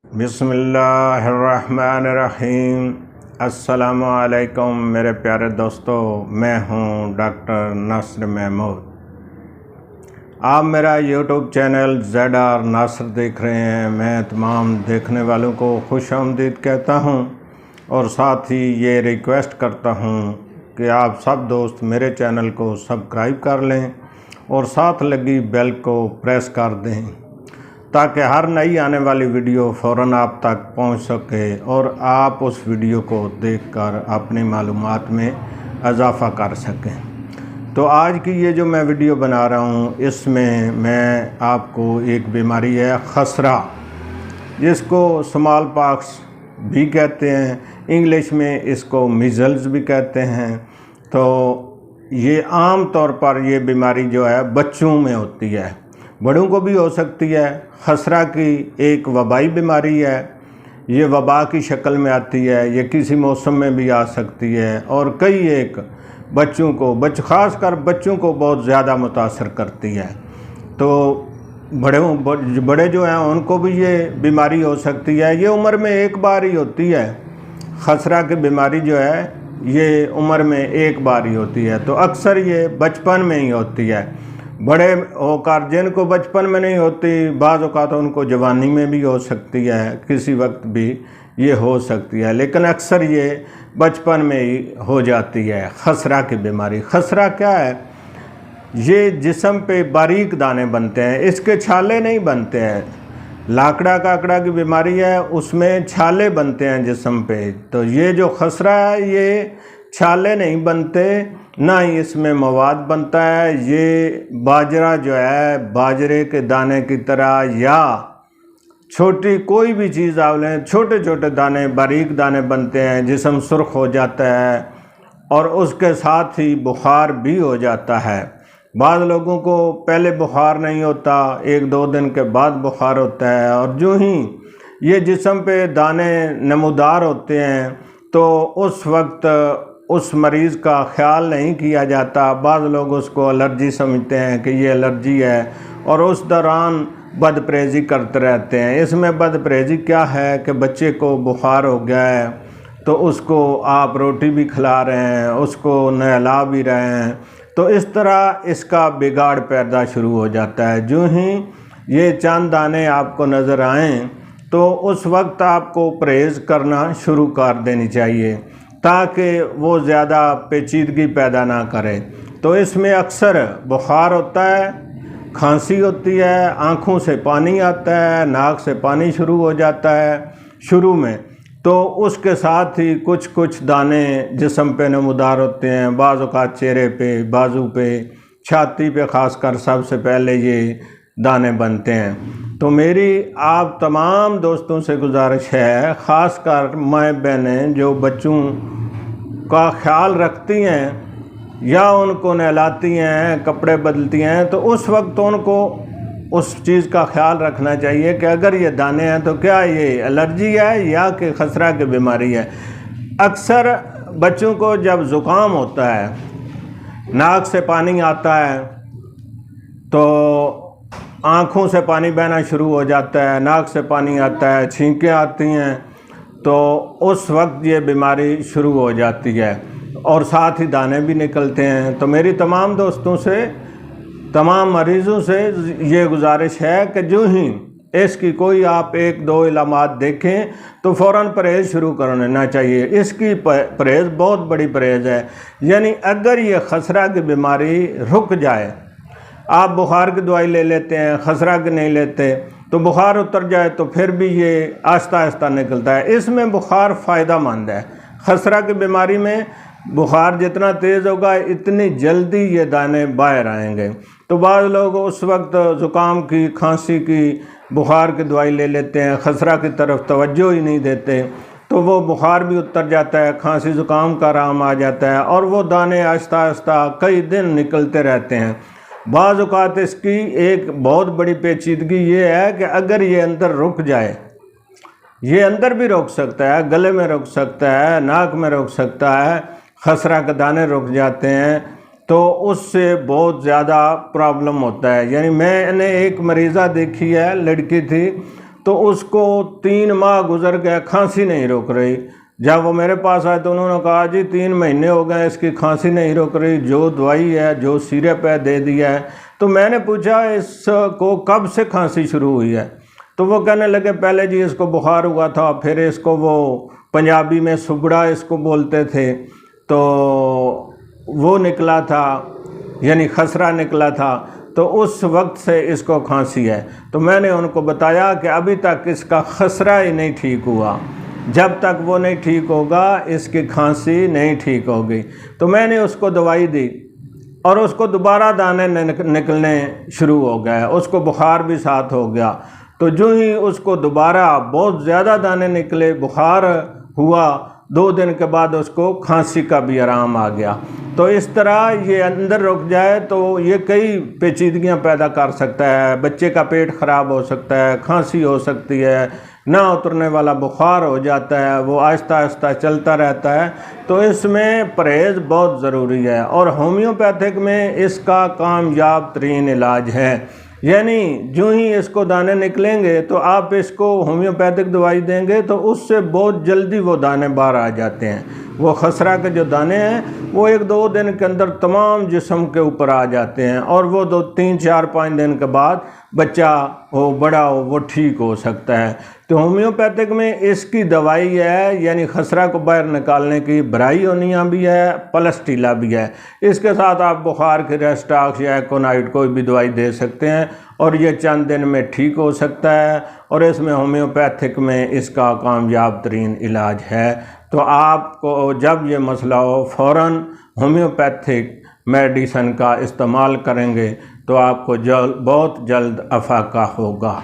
بسم اللہ الرحمن الرحیم۔ السلام علیکم میرے پیارے دوستو، میں ہوں ڈاکٹر ناصر محمود۔ آپ میرا یوٹیوب چینل ZR ناصر دیکھ رہے ہیں۔ میں تمام دیکھنے والوں کو خوش آمدید کہتا ہوں اور ساتھ ہی یہ ریکویسٹ کرتا ہوں کہ آپ سب دوست میرے چینل کو سبسکرائب کر لیں اور ساتھ لگی بیل کو پریس کر دیں تاکہ ہر نئی آنے والی ویڈیو فوراً آپ تک پہنچ سکے اور آپ اس ویڈیو کو دیکھ کر اپنی معلومات میں اضافہ کر سکیں۔ تو آج کی یہ جو میں ویڈیو بنا رہا ہوں، اس میں آپ کو ایک بیماری ہے خسرہ، جس کو سمال پاکس بھی کہتے ہیں، انگلش میں اس کو میزلز بھی کہتے ہیں۔ تو یہ عام طور پر یہ بیماری جو ہے بچوں میں ہوتی ہے، بڑوں کو بھی ہو سکتی ہے۔ خسرہ کی ایک وبائی بیماری ہے، یہ وبا کی شکل میں آتی ہے، یہ کسی موسم میں بھی آ سکتی ہے اور کئی ایک بچوں کو خاص کر بچوں کو بہت زیادہ متاثر کرتی ہے۔ تو بڑے جو ہیں ان کو بھی یہ بیماری ہو سکتی ہے۔ یہ عمر میں ایک بار ہی ہوتی ہے، خسرہ کی بیماری جو ہے یہ عمر میں ایک بار ہی ہوتی ہے، تو اکثر یہ بچپن میں ہی ہوتی ہے۔ بڑے ہو کر جن کو بچپن میں نہیں ہوتی، بعض اوقات ان کو جوانی میں بھی ہو سکتی ہے، کسی وقت بھی یہ ہو سکتی ہے، لیکن اکثر یہ بچپن میں ہی ہو جاتی ہے۔ خسرہ کی بیماری، خسرہ کیا ہے؟ یہ جسم پہ باریک دانے بنتے ہیں، اس کے چھالے نہیں بنتے ہیں۔ لاکڑا کاکڑا کی بیماری ہے، اس میں چھالے بنتے ہیں جسم پہ۔ تو یہ جو خسرہ ہے یہ چھالے نہیں بنتے، نہ ہی اس میں مواد بنتا ہے۔ یہ باجرہ جو ہے، باجرے کے دانے کی طرح یا چھوٹی کوئی بھی چیز آپ لیں، چھوٹے چھوٹے دانے، باریک دانے بنتے ہیں، جسم سرخ ہو جاتا ہے اور اس کے ساتھ ہی بخار بھی ہو جاتا ہے۔ بعض لوگوں کو پہلے بخار نہیں ہوتا، ایک دو دن کے بعد بخار ہوتا ہے، اور جو ہی یہ جسم پہ دانے نمودار ہوتے ہیں تو اس وقت اس مریض کا خیال نہیں کیا جاتا۔ بعض لوگ اس کو الرجی سمجھتے ہیں کہ یہ الرجی ہے اور اس دوران بد پرہیزی کرتے رہتے ہیں۔ اس میں بد پرہیزی کیا ہے کہ بچے کو بخار ہو گیا ہے تو اس کو آپ روٹی بھی کھلا رہے ہیں، اس کو نہلا بھی رہے ہیں، تو اس طرح اس کا بگاڑ پیدا شروع ہو جاتا ہے۔ جو ہی یہ چند دانے آپ کو نظر آئیں تو اس وقت آپ کو پرہیز کرنا شروع کر دینی چاہیے تاکہ وہ زیادہ پیچیدگی پیدا نہ کرے۔ تو اس میں اکثر بخار ہوتا ہے، کھانسی ہوتی ہے، آنکھوں سے پانی آتا ہے، ناک سے پانی شروع ہو جاتا ہے شروع میں، تو اس کے ساتھ ہی کچھ دانے جسم پہ نمودار ہوتے ہیں، بعض اوقات چہرے پہ، بازو پہ، چھاتی پہ خاص کر سب سے پہلے یہ دانے بنتے ہیں۔ تو میری آپ تمام دوستوں سے گزارش ہے، خاص کر مائیں بہنیں جو بچوں کا خیال رکھتی ہیں یا ان کو نہلاتی ہیں، کپڑے بدلتی ہیں، تو اس وقت ان کو اس چیز کا خیال رکھنا چاہیے کہ اگر یہ دانے ہیں تو کیا یہ الرجی ہے یا کہ خسرہ کی بیماری ہے۔ اکثر بچوں کو جب زکام ہوتا ہے، ناک سے پانی آتا ہے تو آنکھوں سے پانی بہنا شروع ہو جاتا ہے، ناک سے پانی آتا ہے، چھینکیں آتی ہیں، تو اس وقت یہ بیماری شروع ہو جاتی ہے اور ساتھ ہی دانے بھی نکلتے ہیں۔ تو میری تمام دوستوں سے، تمام مریضوں سے یہ گزارش ہے کہ جو ہی اس کی کوئی آپ ایک دو علامات دیکھیں تو فوراً پرہیز شروع کرنا چاہیے۔ اس کی پرہیز بہت بڑی پرہیز ہے، یعنی اگر یہ خسرہ کی بیماری رک جائے، آپ بخار کی دوائی لے لیتے ہیں، خسرہ کی نہیں لیتے، تو بخار اتر جائے تو پھر بھی یہ آہستہ آہستہ نکلتا ہے۔ اس میں بخار فائدہ مند ہے۔ خسرہ کی بیماری میں بخار جتنا تیز ہوگا اتنی جلدی یہ دانے باہر آئیں گے۔ تو بعض لوگ اس وقت زکام کی، کھانسی کی، بخار کی دوائی لے لیتے ہیں، خسرہ کی طرف توجہ ہی نہیں دیتے، تو وہ بخار بھی اتر جاتا ہے، کھانسی زکام کا آرام آ جاتا ہے اور وہ دانے آہستہ آہستہ کئی دن نکلتے رہتے ہیں۔ بعض اوقات اس کی ایک بہت بڑی پیچیدگی یہ ہے کہ اگر یہ اندر رک جائے، یہ اندر بھی رک سکتا ہے، گلے میں رک سکتا ہے، ناک میں رک سکتا ہے، خسرہ کے دانے رک جاتے ہیں تو اس سے بہت زیادہ پرابلم ہوتا ہے۔ یعنی میں نے ایک مریضہ دیکھی ہے، لڑکی تھی، تو تو اس کو 3 ماہ گزر گئے، کھانسی نہیں رک رہی۔ جب وہ میرے پاس آئے تو انہوں نے کہا جی 3 مہینے ہو گئے اس کی کھانسی نہیں رک رہی، جو دوائی ہے جو سیرپ ہے دے دیا ہے۔ تو میں نے پوچھا اس کو کب سے کھانسی شروع ہوئی ہے؟ تو وہ کہنے لگے پہلے جی اس کو بخار ہوا تھا، پھر اس کو وہ پنجابی میں سبڑا اس کو بولتے تھے تو وہ نکلا تھا، یعنی خسرہ نکلا تھا، تو اس وقت سے اس کو کھانسی ہے۔ تو میں نے ان کو بتایا کہ ابھی تک اس کا خسرہ ہی نہیں ٹھیک ہوا، جب تک وہ نہیں ٹھیک ہوگا اس کی کھانسی نہیں ٹھیک ہوگی۔ تو میں نے اس کو دوائی دی اور اس کو دوبارہ دانے نکلنے شروع ہو گئے، اس کو بخار بھی ساتھ ہو گیا۔ تو جو ہی اس کو دوبارہ بہت زیادہ دانے نکلے، بخار ہوا، 2 دن کے بعد اس کو کھانسی کا بھی آرام آ گیا۔ تو اس طرح یہ اندر رک جائے تو یہ کئی پیچیدگیاں پیدا کر سکتا ہے، بچے کا پیٹ خراب ہو سکتا ہے، کھانسی ہو سکتی ہے، نہ اترنے والا بخار ہو جاتا ہے، وہ آہستہ آہستہ چلتا رہتا ہے۔ تو اس میں پرہیز بہت ضروری ہے، اور ہومیوپیتھک میں اس کا کامیاب ترین علاج ہے۔ یعنی جو ہی اس کو دانے نکلیں گے تو آپ اس کو ہومیوپیتھک دوائی دیں گے تو اس سے بہت جلدی وہ دانے باہر آ جاتے ہیں۔ وہ خسرہ کے جو دانے ہیں وہ 1-2 دن کے اندر تمام جسم کے اوپر آ جاتے ہیں، اور وہ 3-4-5 دن کے بعد بچہ ہو بڑا ہو وہ ٹھیک ہو سکتا ہے۔ تو ہومیوپیتھک میں اس کی دوائی ہے، یعنی خسرہ کو باہر نکالنے کی برائیونیا بھی ہے، پلسٹیلا بھی ہے۔ اس کے ساتھ آپ بخار کی ریسٹاکس یا ایکونائٹ کوئی بھی دوائی دے سکتے ہیں، اور یہ چند دن میں ٹھیک ہو سکتا ہے، اور اس میں ہومیوپیتھک میں اس کا کامیاب ترین علاج ہے۔ تو آپ کو جب یہ مسئلہ ہو فوراً ہومیوپیتھک میڈیسن کا استعمال کریں گے تو آپ کو بہت جلد افاقہ ہوگا۔